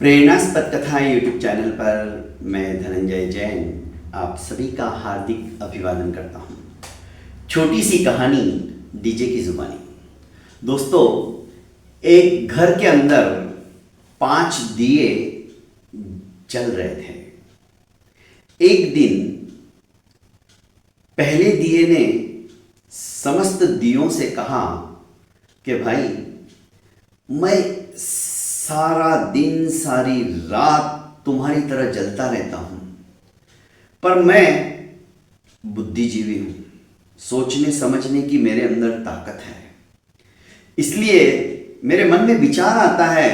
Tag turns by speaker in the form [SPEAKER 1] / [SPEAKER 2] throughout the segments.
[SPEAKER 1] प्रेरणास्पद कथा YouTube channel पर मैं धनंजय जैन आप सभी का हार्दिक अभिवादन करता हूँ। छोटी सी कहानी डीजे की जुबानी। दोस्तों, एक घर के अंदर 5 दिए जल रहे थे। एक दिन पहले दिए ने समस्त दियों से कहा कि भाई, मैं सारा दिन सारी रात तुम्हारी तरह जलता रहता हूं, पर मैं बुद्धिजीवी हूं, सोचने समझने की मेरे अंदर ताकत है। इसलिए मेरे मन में विचार आता है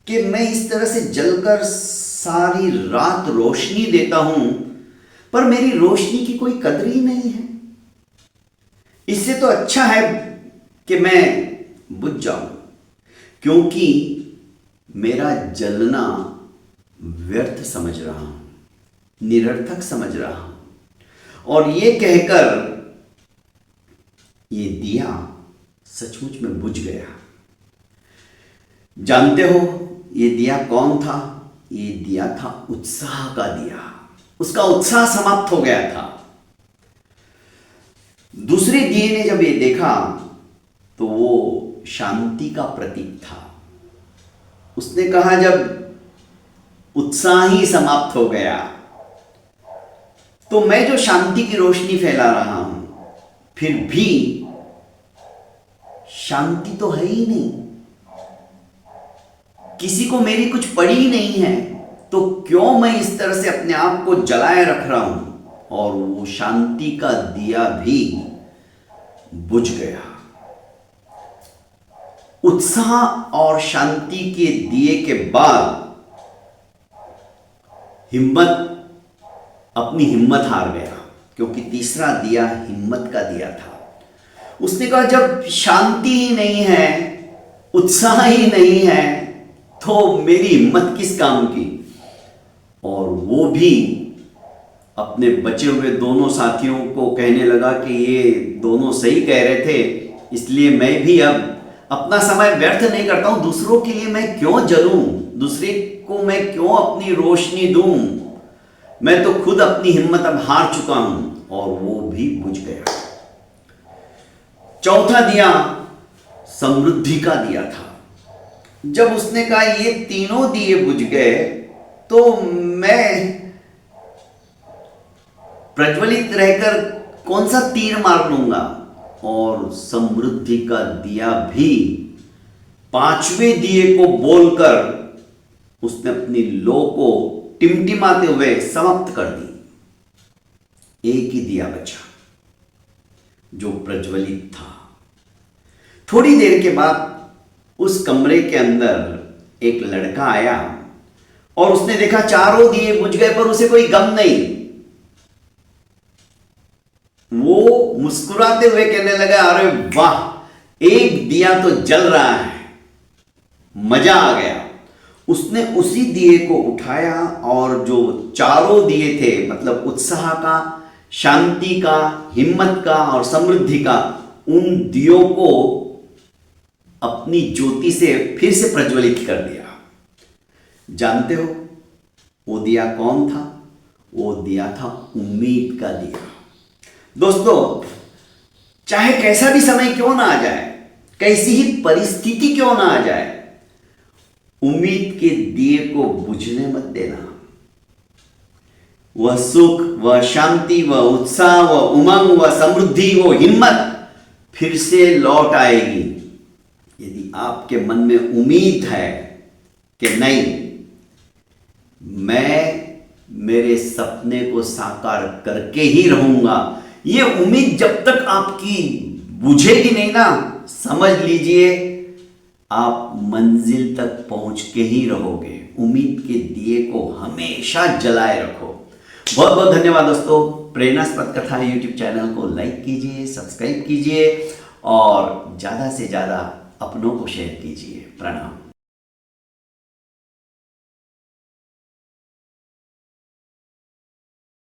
[SPEAKER 1] कि मैं इस तरह से जलकर सारी रात रोशनी देता हूं, पर मेरी रोशनी की कोई कदर ही नहीं है। इससे तो अच्छा है कि मैं बुझ जाऊं, क्योंकि मेरा जलना व्यर्थ समझ रहा हूं, निरर्थक समझ रहा हूं। और ये कहकर ये दिया सचमुच में बुझ गया। जानते हो ये दिया कौन था? ये दिया था उत्साह का दिया। उसका उत्साह समाप्त हो गया था। दूसरे दिए ने जब ये देखा तो वो शांति का प्रतीक था। उसने कहा, जब उत्साह ही समाप्त हो गया तो मैं जो शांति की रोशनी फैला रहा हूं, फिर भी शांति तो है ही नहीं। किसी को मेरी कुछ पड़ी ही नहीं है, तो क्यों मैं इस तरह से अपने आप को जलाए रख रहा हूं? और वो शांति का दिया भी बुझ गया। उत्साह और शांति के दिए के बाद अपनी हिम्मत हार गया, क्योंकि तीसरा दिया हिम्मत का दिया था। उसने कहा, जब शांति ही नहीं है, उत्साह ही नहीं है, तो मेरी हिम्मत किस काम की? और वो भी अपने बचे हुए दोनों साथियों को कहने लगा कि ये दोनों सही कह रहे थे, इसलिए मैं भी अब अपना समय व्यर्थ नहीं करता हूं। दूसरों के लिए मैं क्यों जलूं? दूसरे को मैं क्यों अपनी रोशनी दूं? मैं तो खुद अपनी हिम्मत अब हार चुका हूं। और वो भी बुझ गया। चौथा दिया समृद्धि का दिया था। जब उसने कहा ये तीनों दिए बुझ गए, तो मैं प्रज्वलित रहकर कौन सा तीर मार लूंगा? और समृद्धि का दिया भी 5वें दिए को बोलकर उसने अपनी लो को टिमटिमाते हुए समाप्त कर दी। एक ही दिया बचा जो प्रज्वलित था। थोड़ी देर के बाद उस कमरे के अंदर एक लड़का आया और उसने देखा चारों दिए बुझ गए, पर उसे कोई गम नहीं। वो मुस्कुराते हुए कहने लगा, अरे वाह, एक दिया तो जल रहा है, मजा आ गया। उसने उसी दिए को उठाया और जो चारों दिए थे, मतलब उत्साह का, शांति का, हिम्मत का और समृद्धि का, उन दियों को अपनी ज्योति से फिर से प्रज्वलित कर दिया। जानते हो वो दिया कौन था? वो दिया था उम्मीद का दिया। दोस्तों, चाहे कैसा भी समय क्यों ना आ जाए, कैसी ही परिस्थिति क्यों ना आ जाए, उम्मीद के दिए को बुझने मत देना। वह सुख, वह शांति, वह उत्साह, वह उमंग, वह समृद्धि, वह हिम्मत फिर से लौट आएगी, यदि आपके मन में उम्मीद है कि नहीं, मैं मेरे सपने को साकार करके ही रहूंगा। ये उम्मीद जब तक आपकी बुझेगी नहीं ना, समझ लीजिए आप मंजिल तक पहुंच के ही रहोगे। उम्मीद के दिए को हमेशा जलाए रखो। बहुत बहुत धन्यवाद दोस्तों। प्रेरणास्पद कथा यूट्यूब चैनल को लाइक कीजिए, सब्सक्राइब कीजिए और ज़्यादा से ज़्यादा अपनों को शेयर कीजिए। प्रणाम।